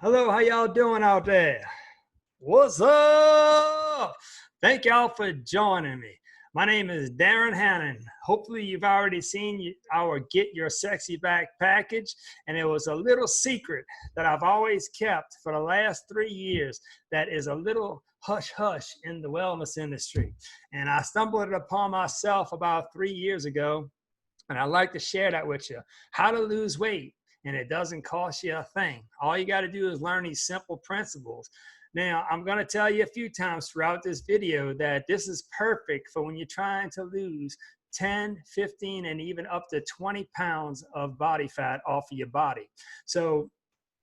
Hello, how y'all doing out there? What's up? Thank y'all for joining me. My name is Darren Hannon. Hopefully you've already seen our Get Your Sexy Back package, and it was a little secret that I've always kept for the last 3 years that is a little hush hush in the wellness industry. And I stumbled upon myself about 3 years ago, and I'd like to share that with you. How to lose weight, and it doesn't cost you a thing. All you got to do is learn these simple principles. Now, I'm going to tell you a few times throughout this video that this is perfect for when you're trying to lose 10, 15, and even up to 20 pounds of body fat off of your body. So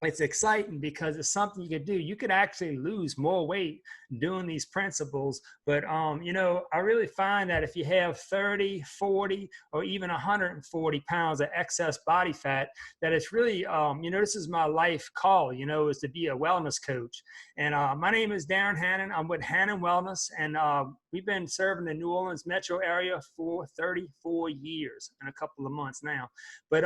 it's exciting because it's something you could do. You could actually lose more weight doing these principles. But, I really find that if you have 30, 40, or even 140 pounds of excess body fat, that it's really, this is my life call, is to be a wellness coach. And my name is Darren Hannon. I'm with Hannon Wellness. And we've been serving the New Orleans metro area for 34 years and a couple of months now. But,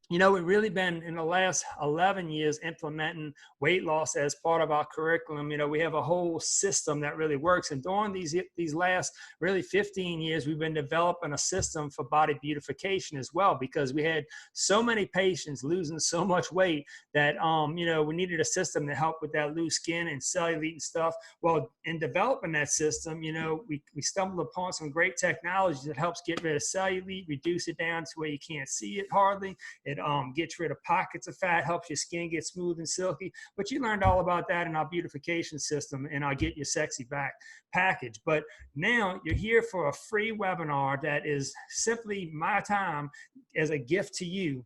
we've really been in the last 11 years implementing weight loss as part of our curriculum. We have a whole system that really works. And during these last really 15 years, we've been developing a system for body beautification as well, because we had so many patients losing so much weight that, we needed a system to help with that loose skin and cellulite and stuff. Well, in developing that system, we stumbled upon some great technology that helps get rid of cellulite, reduce it down to where you can't see it hardly. It gets rid of pockets of fat, helps your skin get smooth and silky. But you learned all about that in our beautification system and our Get Your Sexy Back package. But now you're here for a free webinar that is simply my time as a gift to you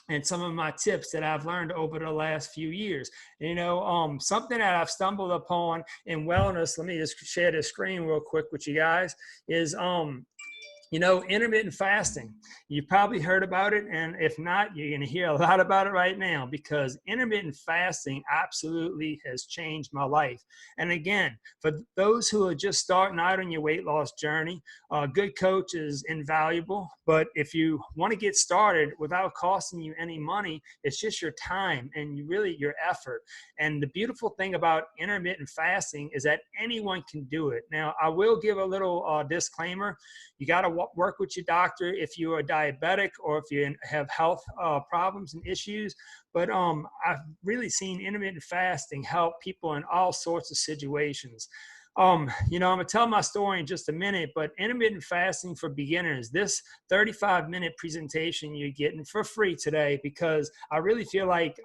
and some of my tips that I've learned over the last few years. Something that I've stumbled upon in wellness, let me just share this screen real quick with you guys, is intermittent fasting. You've probably heard about it, and if not, you're going to hear a lot about it right now, because intermittent fasting absolutely has changed my life. And again, for those who are just starting out on your weight loss journey, a good coach is invaluable. But if you want to get started without costing you any money, it's just your time and your effort. And the beautiful thing about intermittent fasting is that anyone can do it. Now, I will give a little disclaimer. You got to work with your doctor if you are diabetic or if you have health problems and issues. But I've really seen intermittent fasting help people in all sorts of situations. I'm gonna tell my story in just a minute, but intermittent fasting for beginners, this 35-minute presentation you're getting for free today, because I really feel like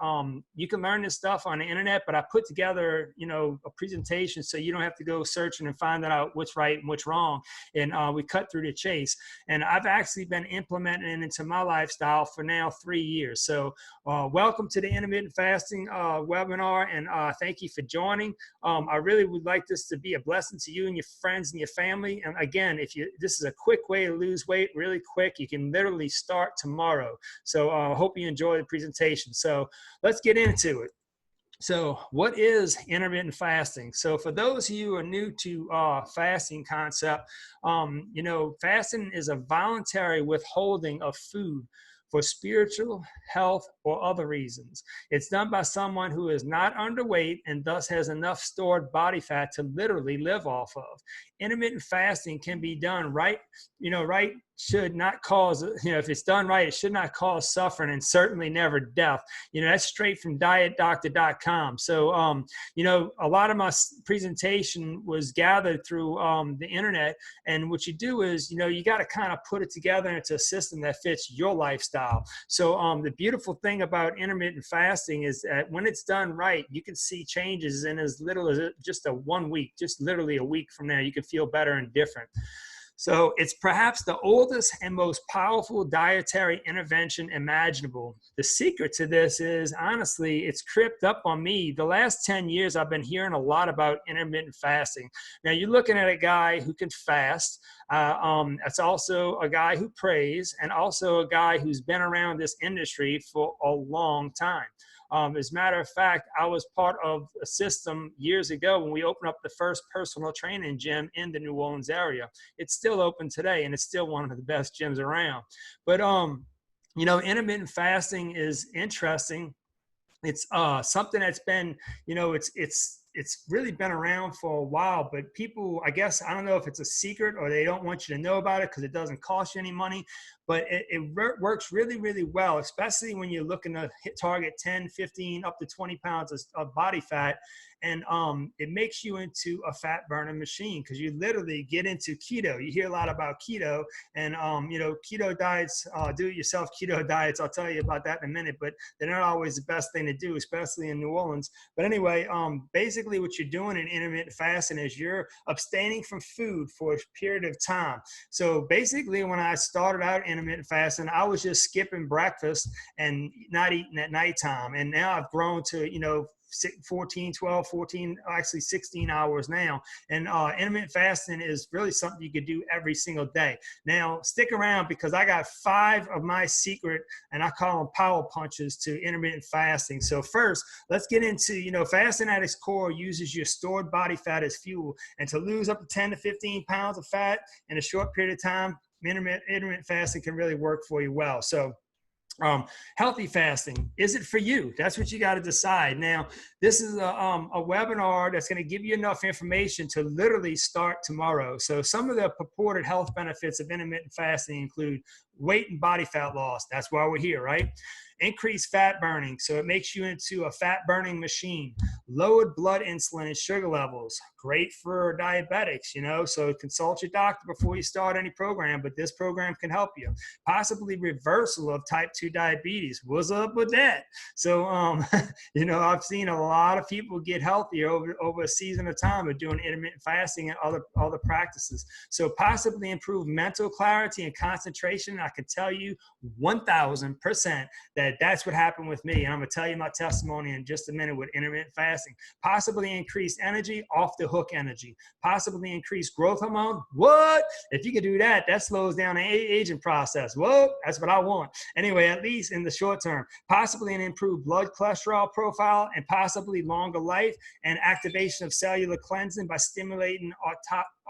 you can learn this stuff on the internet, but I put together, a presentation so you don't have to go searching and find out what's right and what's wrong. And we cut through the chase. And I've actually been implementing it into my lifestyle for now 3 years. So welcome to the intermittent fasting webinar, and thank you for joining. I really would like this to be a blessing to you and your friends and your family. And again, this is a quick way to lose weight really quick. You can literally start tomorrow. So I hope you enjoy the presentation. So let's get into it. So what is intermittent fasting? So for those of you who are new to fasting concept, fasting is a voluntary withholding of food for spiritual, health, or other reasons. It's done by someone who is not underweight and thus has enough stored body fat to literally live off of. Intermittent fasting can be done right, should not cause, if it's done right, it should not cause suffering and certainly never death. That's straight from dietdoctor.com. So, a lot of my presentation was gathered through the internet. And what you do is, you got to kind of put it together into a system that fits your lifestyle. So the beautiful thing about intermittent fasting is that when it's done right, you can see changes in as little as just 1 week, just literally a week from now, you can feel better and different. So it's perhaps the oldest and most powerful dietary intervention imaginable. The secret to this is, honestly, it's crept up on me. The last 10 years, I've been hearing a lot about intermittent fasting. Now, you're looking at a guy who can fast. It's also a guy who prays, and also a guy who's been around this industry for a long time. As a matter of fact, I was part of a system years ago when we opened up the first personal training gym in the New Orleans area. It's still open today, and it's still one of the best gyms around. But, intermittent fasting is interesting it's something that's been, it's really been around for a while, but people, I guess, I don't know if it's a secret or they don't want you to know about it because it doesn't cost you any money, but it works really, really well, especially when you're looking to target 10, 15, up to 20 pounds of body fat. And it makes you into a fat burning machine because you literally get into keto. You hear a lot about keto, and keto diets, do-it-yourself keto diets. I'll tell you about that in a minute, but they're not always the best thing to do, especially in New Orleans. But anyway, basically what you're doing in intermittent fasting is you're abstaining from food for a period of time. So basically, when I started out intermittent fasting, I was just skipping breakfast and not eating at nighttime. And now I've grown to, 14, actually 16 hours now. And intermittent fasting is really something you could do every single day. Now, stick around because I got 5 of my secret, and I call them power punches to intermittent fasting. So first, let's get into, fasting at its core uses your stored body fat as fuel. And to lose up to 10 to 15 pounds of fat in a short period of time, intermittent fasting can really work for you well. So healthy fasting, is it for you? That's what you got to decide. Now, this is a webinar that's going to give you enough information to literally start tomorrow. So some of the purported health benefits of intermittent fasting include weight and body fat loss. That's why we're here, right? Increased fat burning, so it makes you into a fat burning machine. Lowered blood insulin and sugar levels, great for diabetics, so consult your doctor before you start any program, but this program can help you. Possibly reversal of type 2 diabetes. What's up with that? So, I've seen a lot of people get healthier over a season of time of doing intermittent fasting and other practices. So possibly improve mental clarity and concentration. I can tell you 1000% that's what happened with me. And I'm going to tell you my testimony in just a minute with intermittent fasting. Possibly increase energy, off the hook energy. Possibly increase growth hormone. What? If you can do that, that slows down the aging process. Whoa, that's what I want. Anyway, at least in the short term. Possibly an improved blood cholesterol profile, and possibly longer life and activation of cellular cleansing by stimulating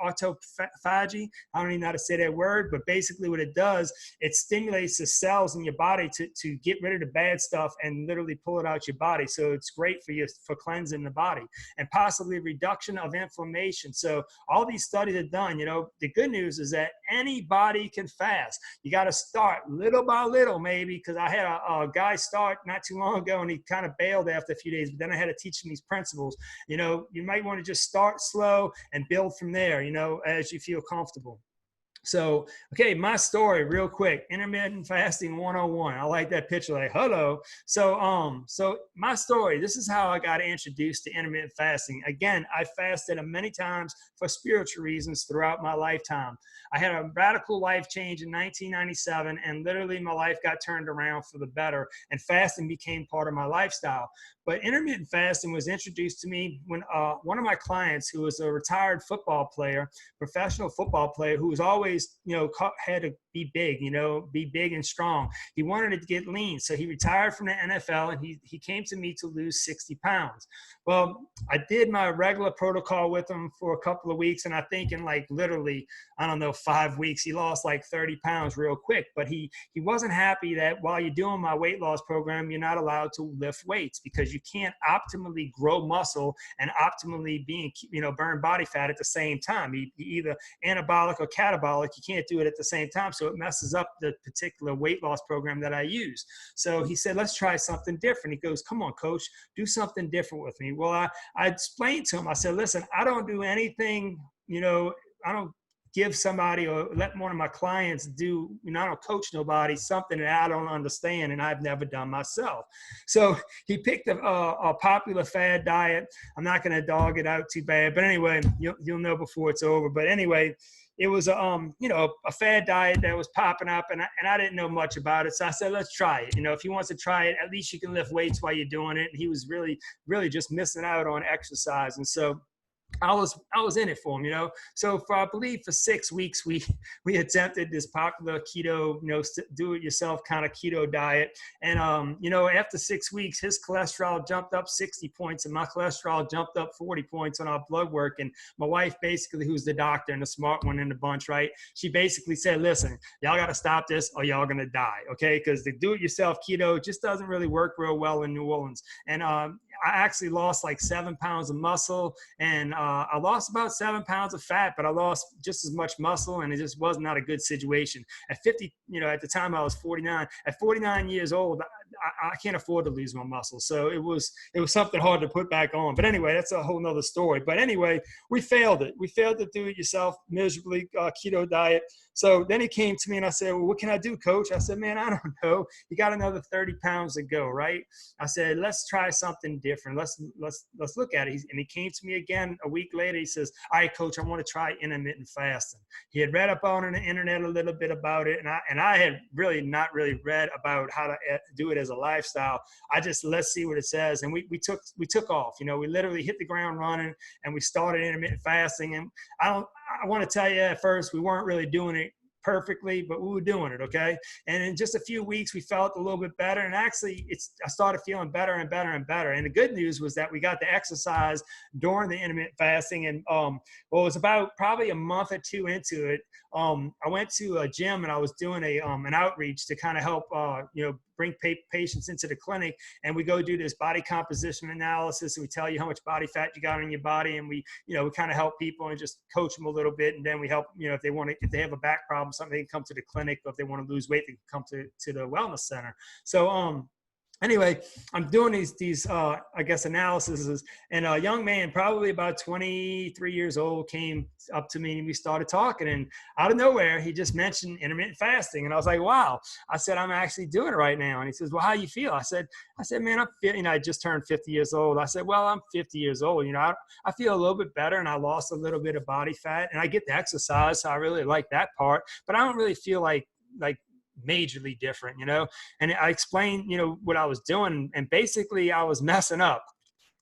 autophagy. I don't even know how to say that word, but basically what it does, it stimulates the cells in your body to get rid of the bad stuff and literally pull it out your body. So it's great for cleansing the body, and possibly reduction of inflammation. So all these studies are done. The good news is that anybody can fast. You got to start little by little, maybe, because I had a guy start not too long ago and he kind of bailed after a few days, but then I had to teach him these principles. You might want to just start slow and build from there, as you feel comfortable. So, okay, my story real quick, intermittent fasting 101. I like that picture, like, hello. So my story, this is how I got introduced to intermittent fasting. Again, I fasted many times for spiritual reasons throughout my lifetime. I had a radical life change in 1997, and literally my life got turned around for the better, and fasting became part of my lifestyle. But intermittent fasting was introduced to me when one of my clients, who was a retired football player, professional football player, who was always, had to be big, be big and strong. He wanted to get lean. So he retired from the NFL, and he came to me to lose 60 pounds. Well, I did my regular protocol with him for a couple of weeks. And I think in literally, 5 weeks, he lost 30 pounds real quick. But he wasn't happy that while you're doing my weight loss program, you're not allowed to lift weights, because you can't optimally grow muscle and optimally burn body fat at the same time. You either anabolic or catabolic. You can't do it at the same time. So it messes up the particular weight loss program that I use. So he said, let's try something different. He goes, come on, coach, do something different with me. Well, I explained to him, I said, listen, I don't do anything, I don't give somebody or let one of my clients do, I don't coach nobody, something that I don't understand and I've never done myself. So he picked a popular fad diet. I'm not going to dog it out too bad, but anyway, you'll know before it's over. But anyway, it was a fad diet that was popping up, and I didn't know much about it. So I said, let's try it. If he wants to try it, at least you can lift weights while you're doing it. And he was really, really just missing out on exercise. And so I was in it for him, you know. So for I believe for 6 weeks we attempted this popular keto, you know, do it yourself kind of keto diet, and you know, after 6 weeks, his cholesterol jumped up 60 points, and my cholesterol jumped up 40 points on our blood work. And my wife, basically, who's the doctor and the smart one in the bunch, right? She basically said, "Listen, y'all got to stop this, or y'all gonna die, okay? Because the do it yourself keto just doesn't really work real well in New Orleans." And I actually lost like 7 pounds of muscle, and I lost about 7 pounds of fat, but I lost just as much muscle, and it just was not a good situation. At 50, you know, at the time I was 49. At 49 years old, I can't afford to lose my muscle, so it was something hard to put back on. But anyway, that's a whole nother story. But anyway, we failed it. We failed to do it yourself miserably, keto diet. So then he came to me and I said, "Well, what can I do, coach?" I said, "Man, I don't know. You got another 30 pounds to go, right?" I said, "Let's try something different. Let's look at it." And he came to me again a week later. He says, "All right, coach, I want to try intermittent fasting." He had read up on the internet a little bit about it, and I had really not really read about how to do it as a lifestyle. I just, let's see what it says, and we took off. You know, we literally hit the ground running, and we started intermittent fasting. And I want to tell you, at first we weren't really doing it perfectly, but we were doing it, okay? And in just a few weeks, we felt a little bit better. And actually, I started feeling better and better and better. And the good news was that we got to exercise during the intermittent fasting. And well, it was about probably a month or two into it. I went to a gym and I was doing an outreach to kind of help, you know, bring patients into the clinic, and we go do this body composition analysis, and we tell you how much body fat you got in your body, and we kind of help people and just coach them a little bit, and then we help, you know, if they have a back problem, something, they can come to the clinic, or if they want to lose weight, they can come to the wellness center. So anyway, I'm doing these I guess analyses, and a young man, probably about 23 years old, came up to me and we started talking, and out of nowhere, he just mentioned intermittent fasting, and I was like, "Wow!" I said, "I'm actually doing it right now." And he says, "Well, how you feel?" I said, "Man, I just turned 50 years old." I said, "Well, I'm 50 years old. You know, I feel a little bit better, and I lost a little bit of body fat, and I get to exercise, so I really like that part, but I don't really feel like majorly different, you know." And I explained, you know, what I was doing, and basically I was messing up.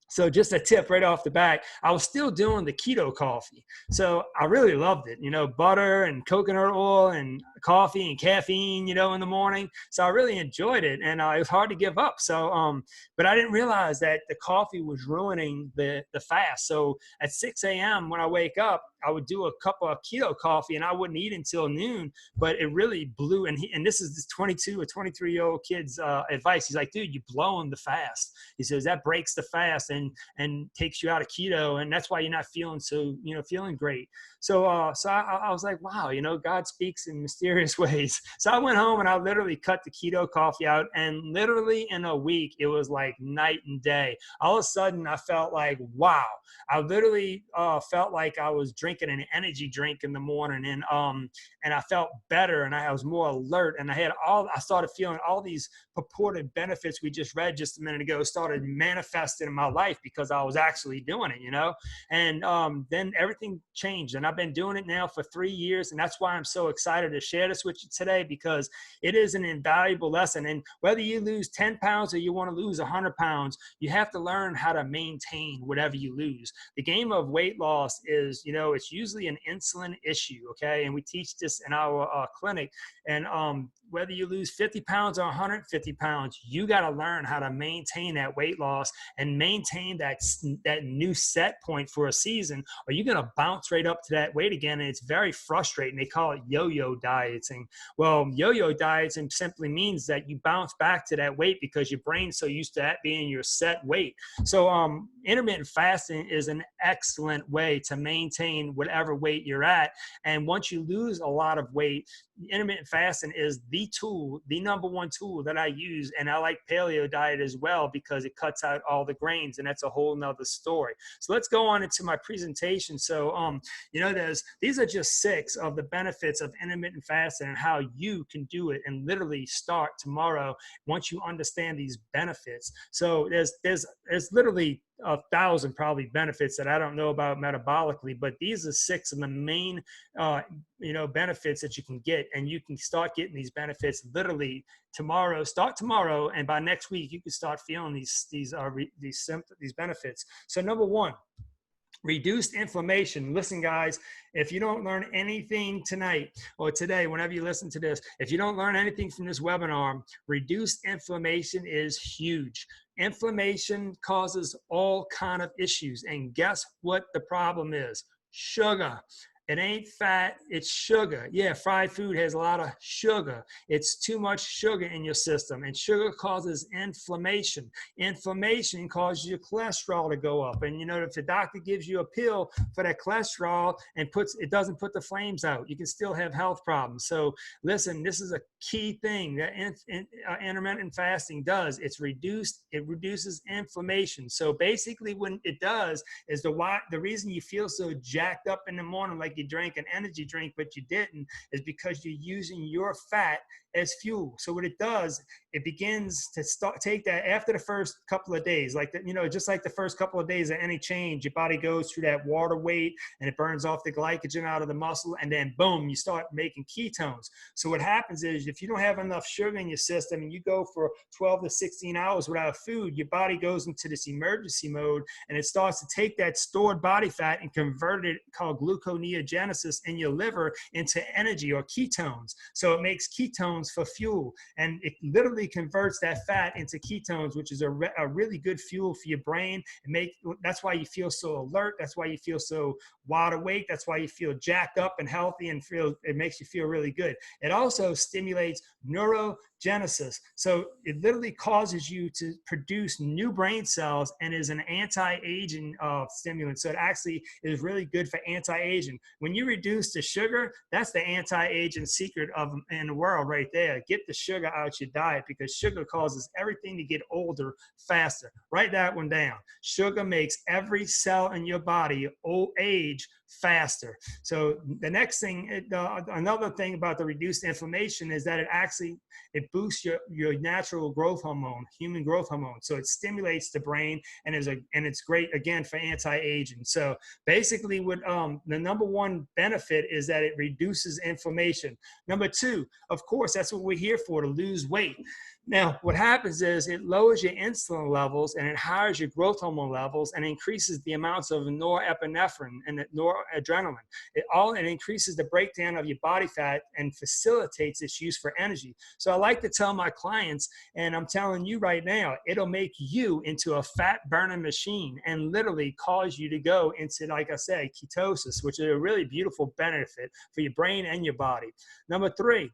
So just a tip right off the bat, I was still doing the keto coffee. So I really loved it, you know, butter and coconut oil and coffee and caffeine, you know, in the morning. So I really enjoyed it, and it was hard to give up. So, but I didn't realize that the coffee was ruining the fast. So at 6 a.m. when I wake up, I would do a cup of keto coffee, and I wouldn't eat until noon, but it really blew. And this is this 22 or 23-year-old kid's advice. He's like, "Dude, you're blowing the fast." He says that breaks the fast and takes you out of keto, and that's why you're not feeling feeling great. So I was like, wow, you know, God speaks in mysterious ways. So I went home and I literally cut the keto coffee out, and literally in a week, it was like night and day. All of a sudden, I felt like, wow. I literally felt like I was drinking an energy drink in the morning, and I felt better, and I was more alert, and I started feeling all these purported benefits we just read just a minute ago started manifesting in my life because I was actually doing it, you know. And then everything changed, and I've been doing it now for 3 years, and that's why I'm so excited to share this with you today, because it is an invaluable lesson. And whether you lose 10 pounds or you want to lose 100 pounds, you have to learn how to maintain whatever you lose. The game of weight loss is, you know, it's usually an insulin issue, okay? And we teach this in our clinic. And whether you lose 50 pounds or 150 pounds, you got to learn how to maintain that weight loss and maintain that new set point for a season, or you're going to bounce right up to that weight again. And it's very frustrating. They call it yo-yo dieting. Well, yo-yo dieting simply means that you bounce back to that weight because your brain's so used to that being your set weight. So intermittent fasting is an excellent way to maintain whatever weight you're at. And once you lose a lot of weight, intermittent fasting is the tool, the number one tool that I use. And I like paleo diet as well because it cuts out all the grains, and that's a whole nother story. So let's go on into my presentation. So, you know, these are just 6 of the benefits of intermittent fasting and how you can do it and literally start tomorrow once you understand these benefits. So there's literally 1,000 probably benefits that I don't know about metabolically, but these are 6 of the main, you know, benefits that you can get, and you can start getting these benefits literally tomorrow. Start tomorrow, and by next week you can start feeling these benefits. So number 1, Reduced inflammation. Listen, guys, if you don't learn anything tonight or today, whenever you listen to this, if you don't learn anything from this webinar, reduced inflammation is huge. Inflammation causes all kind of issues. And guess what the problem is? Sugar. It ain't fat, it's sugar. Yeah, fried food has a lot of sugar. It's too much sugar in your system, and sugar causes inflammation. Inflammation causes your cholesterol to go up. And you know, if the doctor gives you a pill for that cholesterol and it doesn't put the flames out, you can still have health problems. So listen, this is a key thing that intermittent fasting does. It reduces inflammation. So basically what it does is the reason you feel so jacked up in the morning, like you drank an energy drink but you didn't, is because you're using your fat as fuel. So what it does, it begins to take that after the first couple of days, like that, you know, just like the first couple of days of any change, your body goes through that water weight and it burns off the glycogen out of the muscle, and then boom, you start making ketones. So what happens is, if you don't have enough sugar in your system and you go for 12 to 16 hours without food, your body goes into this emergency mode and it starts to take that stored body fat and convert it, called gluconeogenesis, in your liver into energy or ketones. So it makes ketones for fuel, and it literally converts that fat into ketones, which is a really good fuel for your brain. That's why you feel so alert. That's why you feel so wide awake. That's why you feel jacked up and healthy, and it makes you feel really good. It also stimulates neurogenesis. So it literally causes you to produce new brain cells and is an anti-aging stimulant. So it actually is really good for anti-aging. When you reduce the sugar, that's the anti-aging secret in the world right there. Get the sugar out your diet, because sugar causes everything to get older faster. Write that one down. Sugar makes every cell in your body age faster. So the next thing, another thing about the reduced inflammation is that it boosts your natural growth hormone, human growth hormone. So it stimulates the brain, and it's great again for anti-aging. So basically, what the number one benefit is that it reduces inflammation. Number two, of course, that's what we're here for, to lose weight. Now, what happens is it lowers your insulin levels and it higher your growth hormone levels and increases the amounts of norepinephrine and noradrenaline. It increases the breakdown of your body fat and facilitates its use for energy. So I like to tell my clients, and I'm telling you right now, it'll make you into a fat burning machine and literally cause you to go into, like I said, ketosis, which is a really beautiful benefit for your brain and your body. Number three,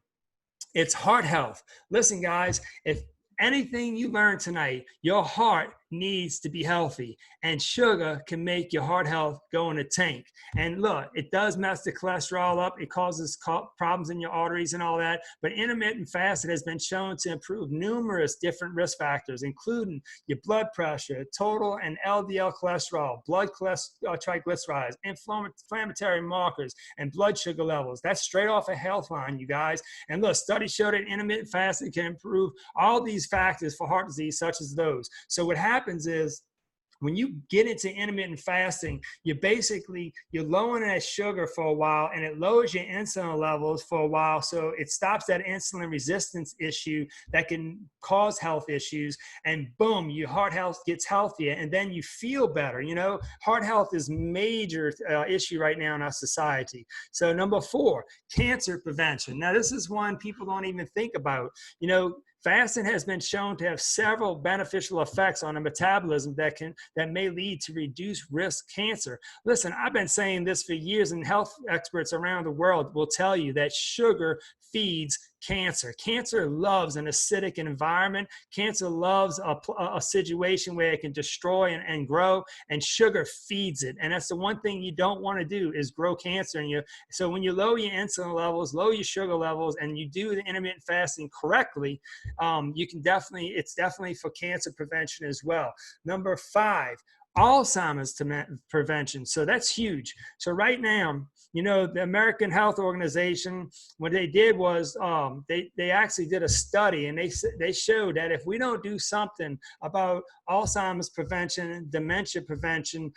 it's heart health. Listen, guys, if anything you learn tonight, your heart needs to be healthy, and sugar can make your heart health go in a tank. And look, it does mess the cholesterol up. It causes problems in your arteries and all that. But intermittent fasting has been shown to improve numerous different risk factors, including your blood pressure, total and LDL cholesterol, blood triglycerides, inflammatory markers, and blood sugar levels. That's straight off a Healthline, you guys. And look, studies show that intermittent fasting can improve all these factors for heart disease, such as those. So what happens is, when you get into intermittent fasting, you're lowering that sugar for a while, and it lowers your insulin levels for a while. So it stops that insulin resistance issue that can cause health issues. And boom, your heart health gets healthier, and then you feel better. You know, heart health is a major issue right now in our society. So number four, cancer prevention. Now, this is one people don't even think about. You know, fasting has been shown to have several beneficial effects on the metabolism that may lead to reduced risk cancer. Listen, I've been saying this for years, and health experts around the world will tell you that sugar feeds cancer. Cancer loves an acidic environment. Cancer loves a situation where it can destroy and grow, and sugar feeds it. And that's the one thing you don't want to do, is grow cancer. So when you lower your insulin levels, lower your sugar levels, and you do the intermittent fasting correctly, it's definitely for cancer prevention as well. Number five, Alzheimer's prevention. So that's huge. So right now, you know, the American Health Organization, what they did was they actually did a study, and they showed that if we don't do something about Alzheimer's prevention and dementia prevention,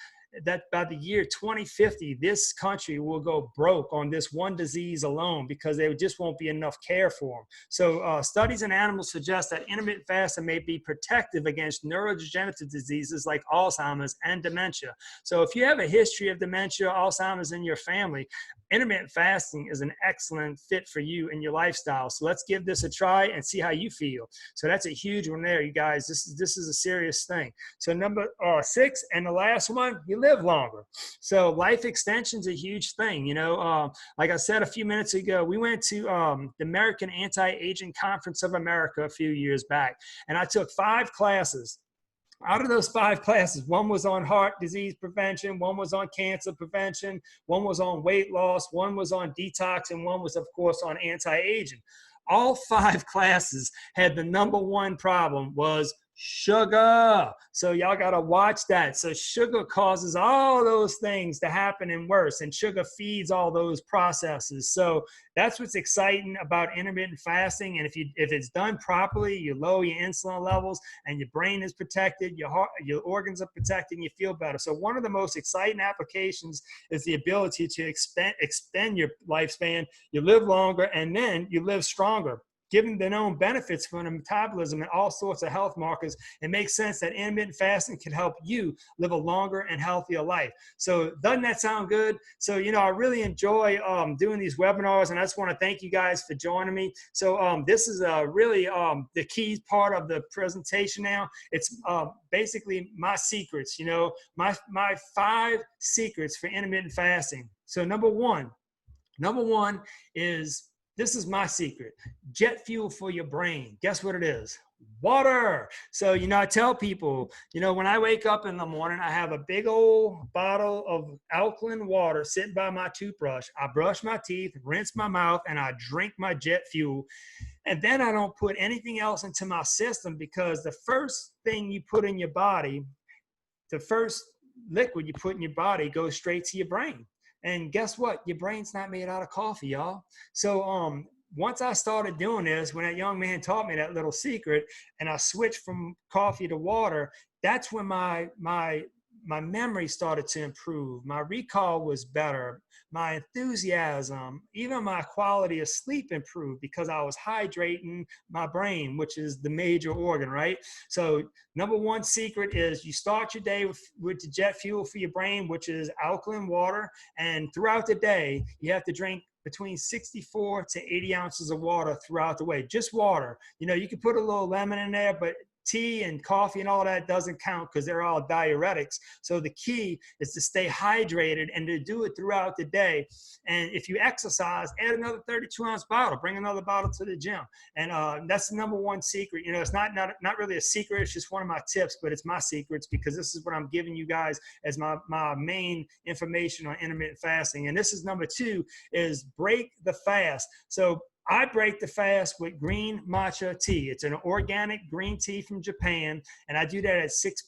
that by the year 2050, this country will go broke on this one disease alone because there just won't be enough care for them. So studies in animals suggest that intermittent fasting may be protective against neurodegenerative diseases like Alzheimer's and dementia. So if you have a history of dementia, Alzheimer's in your family, intermittent fasting is an excellent fit for you and your lifestyle. So let's give this a try and see how you feel. So that's a huge one there, you guys. This is a serious thing. So number 6 and the last one, you live longer. So life extension is a huge thing. You know, like I said a few minutes ago, we went to the American Anti-Aging Conference of America a few years back, and I took 5 classes. Out of those 5 classes, one was on heart disease prevention, one was on cancer prevention, one was on weight loss, one was on detox, and one was, of course, on anti-aging. All 5 classes had the number one problem was sugar. So y'all got to watch that. So sugar causes all those things to happen and worse, and sugar feeds all those processes. So that's what's exciting about intermittent fasting. And if it's done properly, you lower your insulin levels and your brain is protected, your heart, your organs are protected, and you feel better. So one of the most exciting applications is the ability to extend your lifespan. You live longer, and then you live stronger. Given the known benefits from the metabolism and all sorts of health markers, it makes sense that intermittent fasting can help you live a longer and healthier life. So doesn't that sound good? So, you know, I really enjoy doing these webinars, and I just want to thank you guys for joining me. So this is really the key part of the presentation now. It's basically my secrets, you know, my 5 secrets for intermittent fasting. So number one is, this is my secret: jet fuel for your brain. Guess what it is? Water. So, you know, I tell people, you know, when I wake up in the morning, I have a big old bottle of alkaline water sitting by my toothbrush. I brush my teeth, rinse my mouth, and I drink my jet fuel. And then I don't put anything else into my system, because the first thing you put in your body, the first liquid you put in your body, goes straight to your brain. And guess what? Your brain's not made out of coffee, y'all. So once I started doing this, when that young man taught me that little secret, and I switched from coffee to water, that's when my memory started to improve. My recall was better. My enthusiasm, even my quality of sleep improved, because I was hydrating my brain, which is the major organ, right? So number one secret is you start your day with the jet fuel for your brain, which is alkaline water. And throughout the day, you have to drink between 64 to 80 ounces of water throughout the way. Just water. You know, you can put a little lemon in there, but tea and coffee and all that doesn't count, because they're all diuretics. So the key is to stay hydrated and to do it throughout the day. And if you exercise, add another 32-ounce bottle, bring another bottle to the gym. And that's the number one secret. You know, it's not really a secret, it's just one of my tips, but it's my secrets, because this is what I'm giving you guys as my main information on intermittent fasting. And this is number 2, is break the fast. So I break the fast with green matcha tea. It's an organic green tea from Japan, and I do that at 6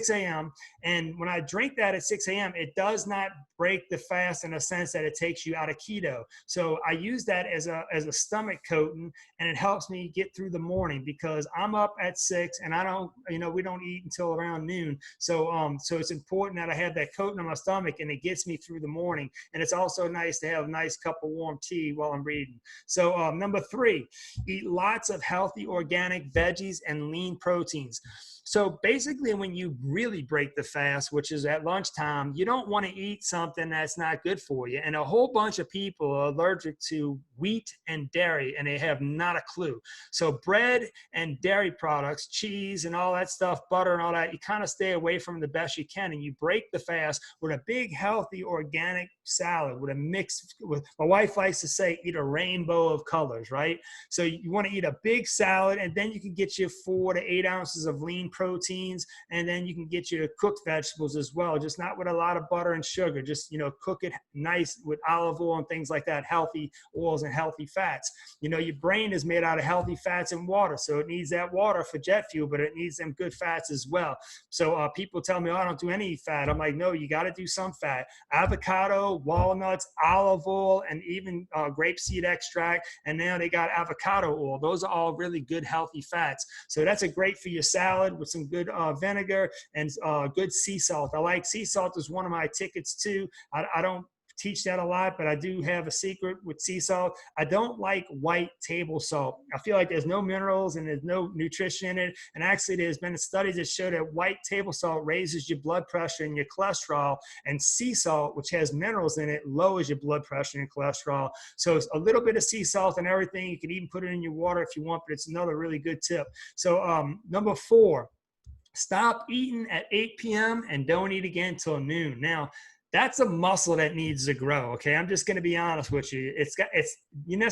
a.m. And when I drink that at 6 a.m., it does not break the fast in a sense that it takes you out of keto. So I use that as a stomach coating, and it helps me get through the morning, because I'm up at 6 and I don't, you know, we don't eat until around noon. So it's important that I have that coating on my stomach, and it gets me through the morning. And it's also nice to have a nice cup of warm tea while I'm reading. So number 3, eat lots of healthy organic veggies and lean proteins. So basically, when you really break the fast, which is at lunchtime, you don't want to eat something that's not good for you. And a whole bunch of people are allergic to wheat and dairy, and they have not a clue. So bread and dairy products, cheese and all that stuff, butter and all that, you kind of stay away from the best you can. And you break the fast with a big, healthy, organic salad with a mix. With, my wife likes to say, eat a rainbow of colors, right? So you want to eat a big salad, and then you can get you 4 to 8 ounces of lean proteins, and then you can get your cooked vegetables as well, just not with a lot of butter and sugar. Just, you know, cook it nice with olive oil and things like that, healthy oils and healthy fats. You know, your brain is made out of healthy fats and water, so it needs that water for jet fuel, but it needs them good fats as well. So people tell me, oh, I don't do any fat. I'm like, no, you got to do some fat. Avocado, walnuts, olive oil, and even grapeseed extract. and now they got avocado oil. Those are all really good, healthy fats. So that's a great for your salad with some good vinegar and good sea salt. I like sea salt as one of my tickets too. I don't teach that a lot, but I do have a secret with sea salt. I don't like white table salt. I feel like there's no minerals and there's no nutrition in it. And actually, there's been studies that show that white table salt raises your blood pressure and your cholesterol, and sea salt, which has minerals in it, lowers your blood pressure and cholesterol. So it's a little bit of sea salt and everything. You can even put it in your water if you want, but it's another really good tip. So number 4, stop eating at 8 p.m. and don't eat again till noon. Now, that's a muscle that needs to grow. Okay. I'm just going to be honest with you. It's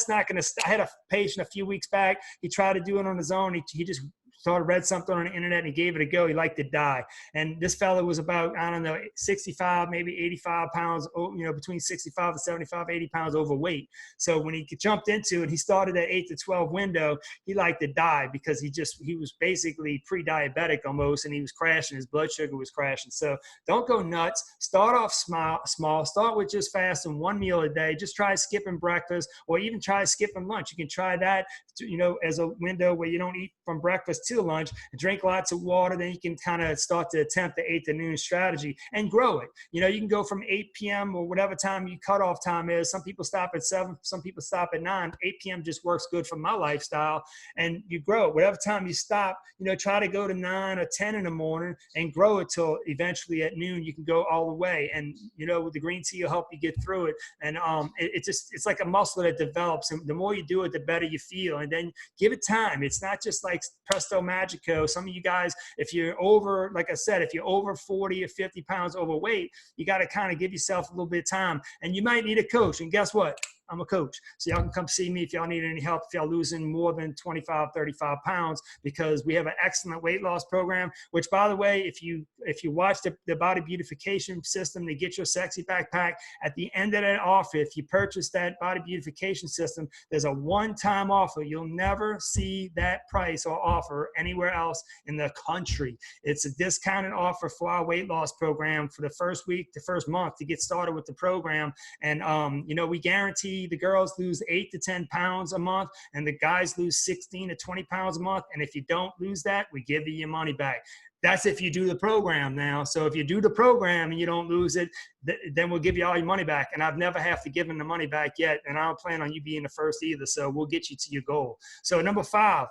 not going to, I had a patient a few weeks back. He tried to do it on his own. He just read something on the internet and he gave it a go. He liked to die. And this fellow was about, I don't know, 65, maybe 85 pounds, between 65 and 75, 80 pounds overweight. So when he jumped into it, he started at 8 to 12 window. He liked to die because he was basically pre-diabetic almost, and he was crashing. His blood sugar was crashing. So don't go nuts. Start off small. Start with just fasting 1 meal a day. Just try skipping breakfast, or even try skipping lunch. You can try that, as a window where you don't eat from breakfast to lunch, and drink lots of water. Then you can kind of start to attempt the 8 to noon strategy and grow it. You can go from 8 p.m. or whatever time your cutoff time is. Some people stop at 7, some people stop at 9. 8 p.m. just works good for my lifestyle, and you grow it. Whatever time you stop, try to go to 9 or 10 in the morning and grow it till eventually at noon you can go all the way. And with the green tea will help you get through it. And it's like a muscle that develops, and the more you do it, the better you feel. And then give it time. It's not just like presto magico. Some of you guys, if you're over, like I said, if you're over 40 or 50 pounds overweight, you got to kind of give yourself a little bit of time, and you might need a coach. And guess what? I'm a coach. So y'all can come see me if y'all need any help, if y'all losing more than 25, 35 pounds, because we have an excellent weight loss program, which, by the way, if you watch the body beautification system to get your sexy backpack, at the end of that offer, if you purchase that body beautification system, there's a one-time offer. You'll never see that price or offer anywhere else in the country. It's a discounted offer for our weight loss program for the first week, the first month to get started with the program. And, we guarantee the girls lose 8 to 10 pounds a month, and the guys lose 16 to 20 pounds a month. And if you don't lose that, we give you your money back. That's if you do the program now. So if you do the program and you don't lose it, then we'll give you all your money back. And I've never have to give them the money back yet. And I don't plan on you being the first either. So we'll get you to your goal. So number 5,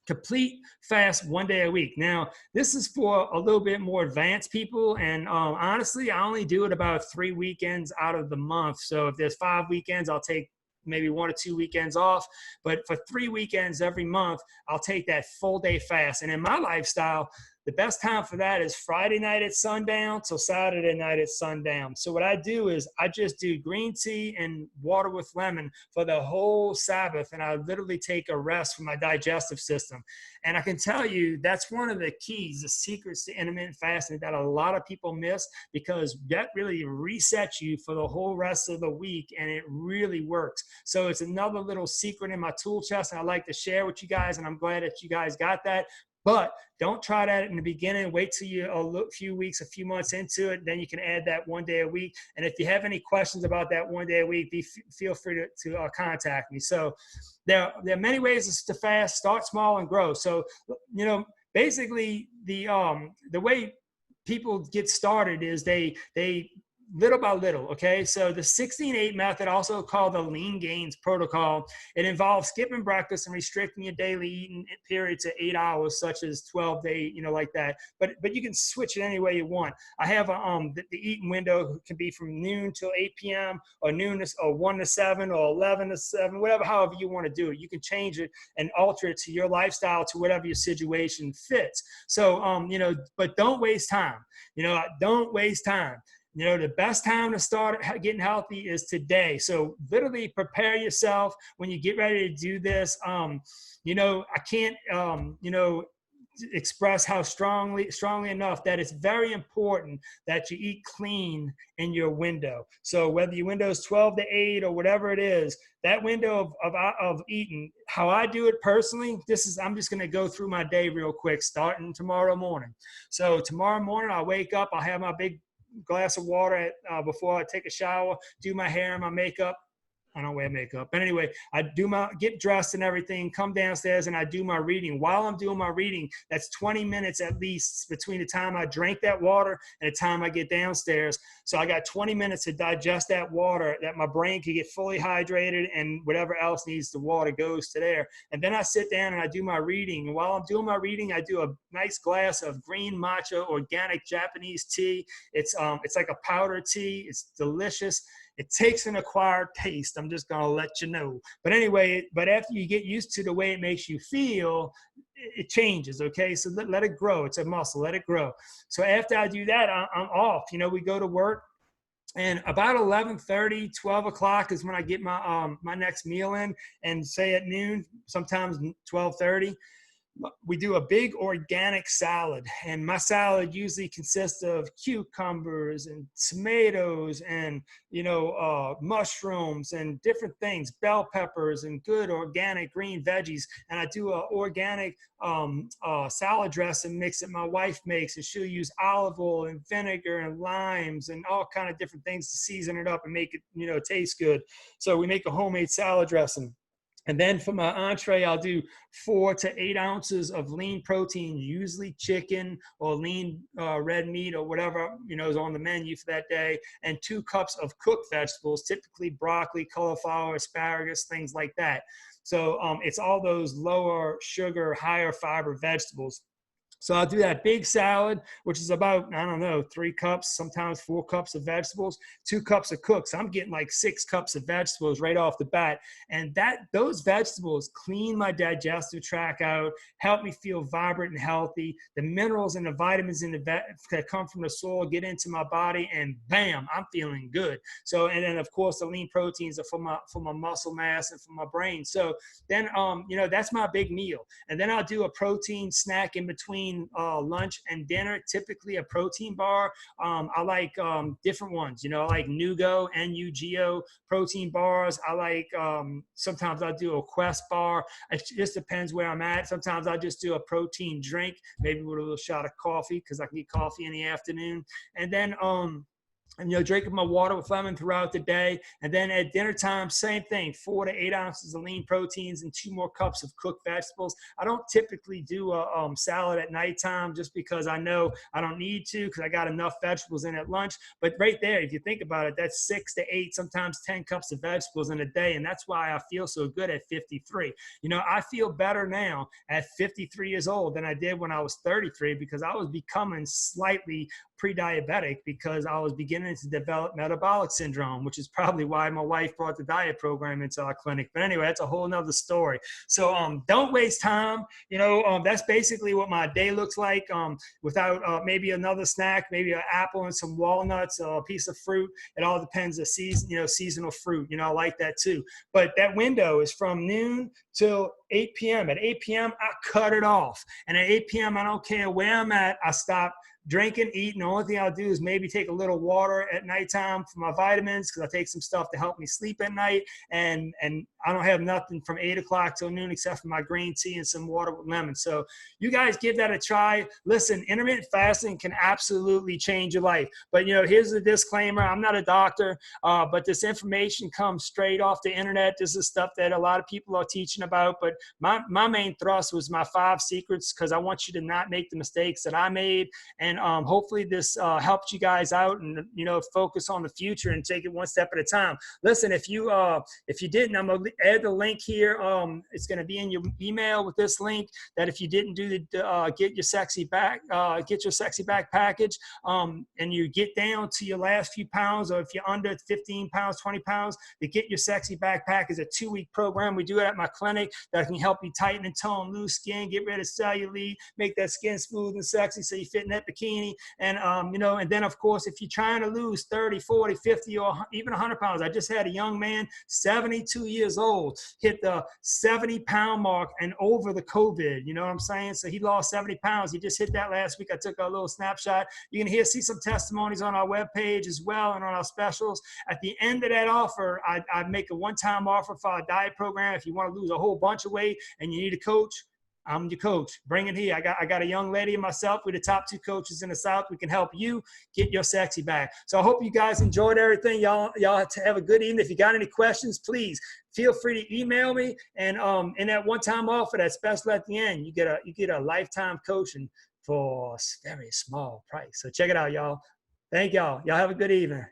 complete fast 1 day a week. Now, this is for a little bit more advanced people. And honestly, I only do it about 3 weekends out of the month. So if there's 5 weekends, I'll take maybe 1 or 2 weekends off. But for 3 weekends every month, I'll take that full day fast. And in my lifestyle, the best time for that is Friday night at sundown till Saturday night at sundown. So what I do is I just do green tea and water with lemon for the whole Sabbath. And I literally take a rest from my digestive system. And I can tell you that's one of the keys, the secrets to intermittent fasting that a lot of people miss, because that really resets you for the whole rest of the week. And it really works. So it's another little secret in my tool chest, and I like to share with you guys. And I'm glad that you guys got that. But don't try that in the beginning. Wait till you're a few weeks, a few months into it. Then you can add that 1 day a week. And if you have any questions about that 1 day a week, feel free to contact me. So there are many ways to fast. Start small and grow. So, basically the way people get started is they little by little, okay? So the 16-8 method, also called the Lean Gains protocol, it involves skipping breakfast and restricting your daily eating period to 8 hours, such as 12 to 8, like that. But you can switch it any way you want. I have the eating window can be from noon till 8 p.m. or noon or 1 to 7 or 11 to 7, whatever, however you want to do it. You can change it and alter it to your lifestyle, to whatever your situation fits. So, but don't waste time. Don't waste time. The best time to start getting healthy is today. So literally prepare yourself when you get ready to do this. I can't, express how strongly enough that it's very important that you eat clean in your window. So whether your window is 12 to 8 or whatever it is, that window of eating, how I do it personally, I'm just going to go through my day real quick, starting tomorrow morning. So tomorrow morning, I'll wake up, I'll have my big glass of water before I take a shower, do my hair and my makeup. I don't wear makeup. But anyway, I get dressed and everything, come downstairs and I do my reading. While I'm doing my reading, that's 20 minutes at least between the time I drink that water and the time I get downstairs. So I got 20 minutes to digest that water, that my brain can get fully hydrated and whatever else needs the water goes to there. And then I sit down and I do my reading. And while I'm doing my reading, I do a nice glass of green matcha organic Japanese tea. It's like a powder tea. It's delicious. It takes an acquired taste. I'm just going to let you know. But anyway, but after you get used to the way it makes you feel, it changes, okay? So let it grow. It's a muscle. Let it grow. So after I do that, I'm off. You know, we go to work. And about 11:30, 12 o'clock is when I get my next meal in. And say at noon, sometimes 12:30, we do a big organic salad, and my salad usually consists of cucumbers and tomatoes and mushrooms and different things, bell peppers and good organic green veggies. And I do a organic salad dressing mix that my wife makes, and she'll use olive oil and vinegar and limes and all kind of different things to season it up and make it taste good. So we make a homemade salad dressing. And then for my entree, I'll do 4 to 8 ounces of lean protein, usually chicken or lean red meat or whatever is on the menu for that day, and 2 cups of cooked vegetables, typically broccoli, cauliflower, asparagus, things like that. So it's all those lower sugar, higher fiber vegetables. So I'll do that big salad, which is about, 3 cups, sometimes 4 cups of vegetables, 2 cups of cooked. So I'm getting like 6 cups of vegetables right off the bat. And those vegetables clean my digestive tract out, help me feel vibrant and healthy. The minerals and the vitamins that come from the soil get into my body, and bam, I'm feeling good. So, and then of course the lean proteins are for my muscle mass and for my brain. So then, that's my big meal. And then I'll do a protein snack in between lunch and dinner, typically a protein bar. I like different ones, I like Nugo, N-U-G-O protein bars. I like, sometimes I'll do a Quest bar. It just depends where I'm at. Sometimes I'll just do a protein drink, maybe with a little shot of coffee, because I can get coffee in the afternoon. And then, drinking my water with lemon throughout the day. And then at dinner time, same thing, 4 to 8 ounces of lean proteins and 2 more cups of cooked vegetables. I don't typically do a salad at nighttime just because I know I don't need to, because I got enough vegetables in at lunch. But right there, if you think about it, that's 6 to 8, sometimes 10 cups of vegetables in a day. And that's why I feel so good at 53. I feel better now at 53 years old than I did when I was 33, because I was becoming slightly pre-diabetic, because I was beginning to develop metabolic syndrome, which is probably why my wife brought the diet program into our clinic. But anyway, that's a whole nother story. So don't waste time. That's basically what my day looks like, without maybe another snack, maybe an apple and some walnuts, or a piece of fruit. It all depends. The season, seasonal fruit, I like that too. But that window is from noon till 8 p.m. At 8 p.m., I cut it off. And at 8 p.m., I don't care where I'm at, I stop drinking, eating. The only thing I'll do is maybe take a little water at nighttime for my vitamins, because I take some stuff to help me sleep at night. And I don't have nothing from 8 o'clock till noon except for my green tea and some water with lemon. So you guys give that a try. Listen, intermittent fasting can absolutely change your life. But, here's the disclaimer. I'm not a doctor, but this information comes straight off the internet. This is stuff that a lot of people are teaching about. But my main thrust was my 5 secrets, because I want you to not make the mistakes that I made. And hopefully this helped you guys out, and focus on the future and take it one step at a time. Listen, if you didn't, I'm gonna add the link here. It's gonna be in your email with this link, that if you didn't do the get your sexy back package, and you get down to your last few pounds, or if you're under 15 pounds, 20 pounds, the Get Your Sexy Backpack is a 2-week program. We do it at my clinic that can help you tighten and tone, lose skin, get rid of cellulite, make that skin smooth and sexy so you fit in that bikini. And, and then of course, if you're trying to lose 30, 40, 50, or even 100 pounds, I just had a young man, 72 years old, hit the 70-pound mark and over the COVID, you know what I'm saying? So he lost 70 pounds. He just hit that last week. I took a little snapshot. You can see some testimonies on our webpage as well, and on our specials. At the end of that offer, I make a one-time offer for our diet program. If you want to lose a whole bunch of weight and you need a coach, I'm your coach. Bring it here. I got a young lady and myself. We're the top 2 coaches in the South. We can help you get your sexy back. So I hope you guys enjoyed everything. Y'all have a good evening. If you got any questions, please feel free to email me. And in that one-time offer, that special at the end, you get a lifetime coaching for a very small price. So check it out, y'all. Thank y'all. Y'all have a good evening.